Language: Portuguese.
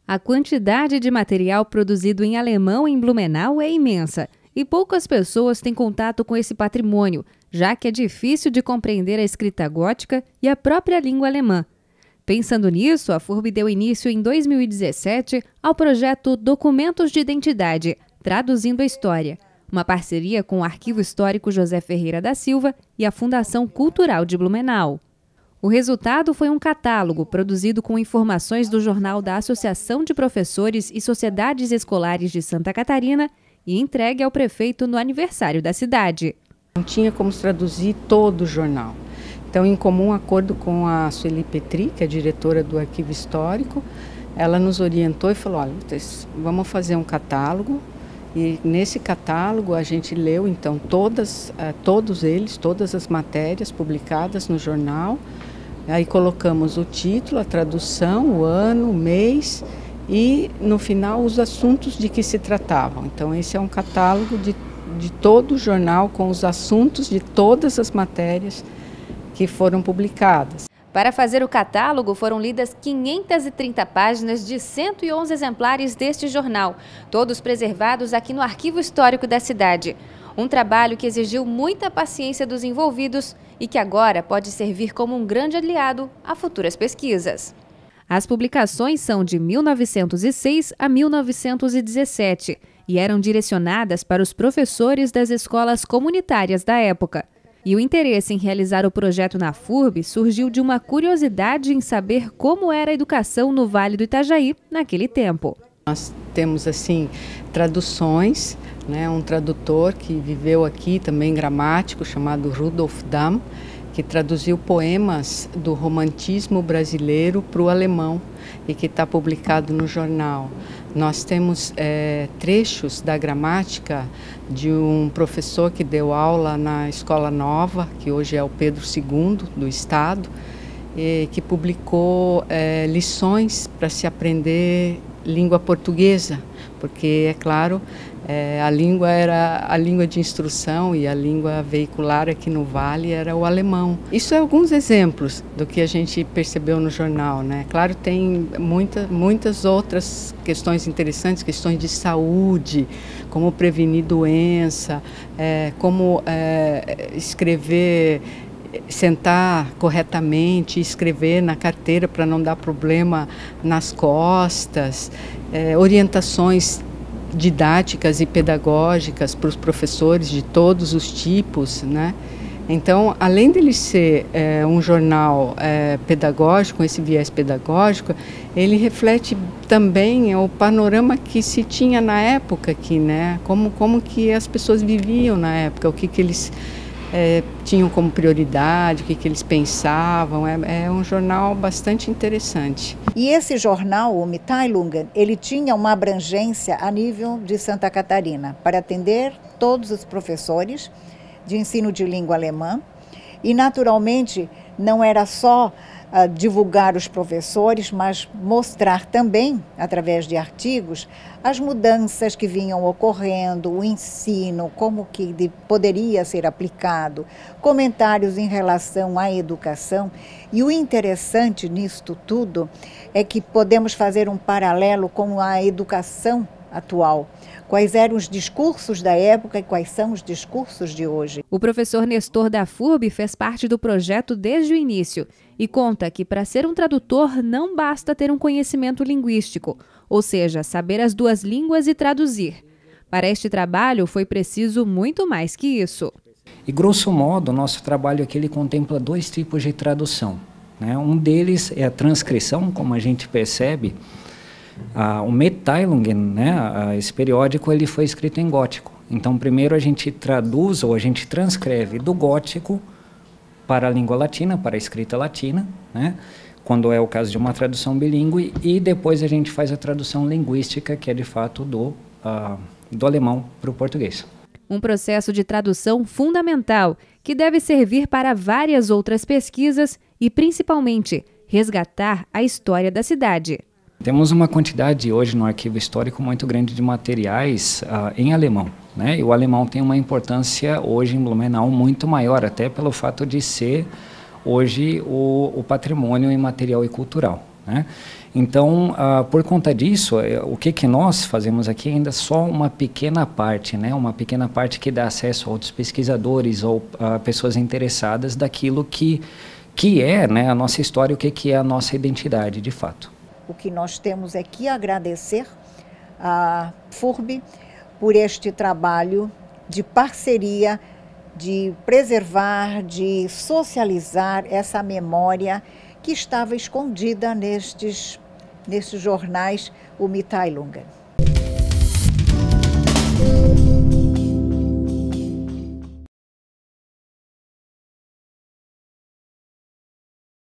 A quantidade de material produzido em alemão em Blumenau é imensa e poucas pessoas têm contato com esse patrimônio, já que é difícil de compreender a escrita gótica e a própria língua alemã. Pensando nisso, a FURB deu início em 2017 ao projeto Documentos de Identidade, Traduzindo a História, uma parceria com o Arquivo Histórico José Ferreira da Silva e a Fundação Cultural de Blumenau. O resultado foi um catálogo produzido com informações do jornal da Associação de Professores e Sociedades Escolares de Santa Catarina e entregue ao prefeito no aniversário da cidade. Não tinha como traduzir todo o jornal. Então, em comum acordo com a Sueli Petri, que é diretora do Arquivo Histórico, ela nos orientou e falou, olha, vamos fazer um catálogo. E nesse catálogo a gente leu então todas as matérias publicadas no jornal. Aí colocamos o título, a tradução, o ano, o mês e no final os assuntos de que se tratavam. Então esse é um catálogo de todo o jornal com os assuntos de todas as matérias que foram publicadas. Para fazer o catálogo, foram lidas 530 páginas de 111 exemplares deste jornal, todos preservados aqui no Arquivo Histórico da cidade. Um trabalho que exigiu muita paciência dos envolvidos e que agora pode servir como um grande aliado a futuras pesquisas. As publicações são de 1906 a 1917 e eram direcionadas para os professores das escolas comunitárias da época. E o interesse em realizar o projeto na FURB surgiu de uma curiosidade em saber como era a educação no Vale do Itajaí naquele tempo. Nós temos assim traduções, um tradutor que viveu aqui também gramático chamado Rudolf Damm, que traduziu poemas do romantismo brasileiro para o alemão e que está publicado no jornal. Nós temos trechos da gramática de um professor que deu aula na Escola Nova, que hoje é o Pedro II do Estado, que publicou lições para se aprender língua portuguesa, porque, é claro, a língua era a língua de instrução e a língua veicular aqui no Vale era o alemão. Isso é alguns exemplos do que a gente percebeu no jornal, né? Claro, tem muitas outras questões interessantes, questões de saúde, como prevenir doença, como escrever, sentar corretamente, escrever na carteira para não dar problema nas costas, orientações didáticas e pedagógicas para os professores de todos os tipos, né? Então, além dele ser um jornal pedagógico, com esse viés pedagógico, ele reflete também o panorama que se tinha na época aqui, né? Como que as pessoas viviam na época, o que eles tinham como prioridade, o que eles pensavam. É um jornal bastante interessante. E esse jornal, o Mitteilungen, ele tinha uma abrangência a nível de Santa Catarina, para atender todos os professores de ensino de língua alemã. E, naturalmente, não era só divulgar os professores, mas mostrar também, através de artigos, as mudanças que vinham ocorrendo, o ensino, como que poderia ser aplicado, comentários em relação à educação. E o interessante nisto tudo é que podemos fazer um paralelo com a educação atual. Quais eram os discursos da época e quais são os discursos de hoje. O professor Nestor da FURB fez parte do projeto desde o início e conta que para ser um tradutor não basta ter um conhecimento linguístico, ou seja, saber as duas línguas e traduzir. Para este trabalho foi preciso muito mais que isso. E grosso modo, o nosso trabalho aqui ele contempla dois tipos de tradução, né? Um deles é a transcrição, como a gente percebe. O Mitteilungen, né, esse periódico, ele foi escrito em gótico. Então, primeiro a gente traduz ou a gente transcreve do gótico para a língua latina, para a escrita latina, né, quando é o caso de uma tradução bilíngue, e depois a gente faz a tradução linguística, que é de fato do alemão para o português. Um processo de tradução fundamental, que deve servir para várias outras pesquisas e, principalmente, resgatar a história da cidade. Temos uma quantidade hoje no Arquivo Histórico muito grande de materiais em alemão, né? E o alemão tem uma importância hoje em Blumenau muito maior, até pelo fato de ser hoje o patrimônio imaterial e cultural, né? Então, por conta disso, o que nós fazemos aqui ainda é só uma pequena parte, né? Uma pequena parte que dá acesso a outros pesquisadores ou pessoas interessadas daquilo que é, né, a nossa história, o que é a nossa identidade, de fato. O que nós temos é que agradecer à FURB por este trabalho de parceria, de preservar, de socializar essa memória que estava escondida nestes jornais, o Mittheilungen.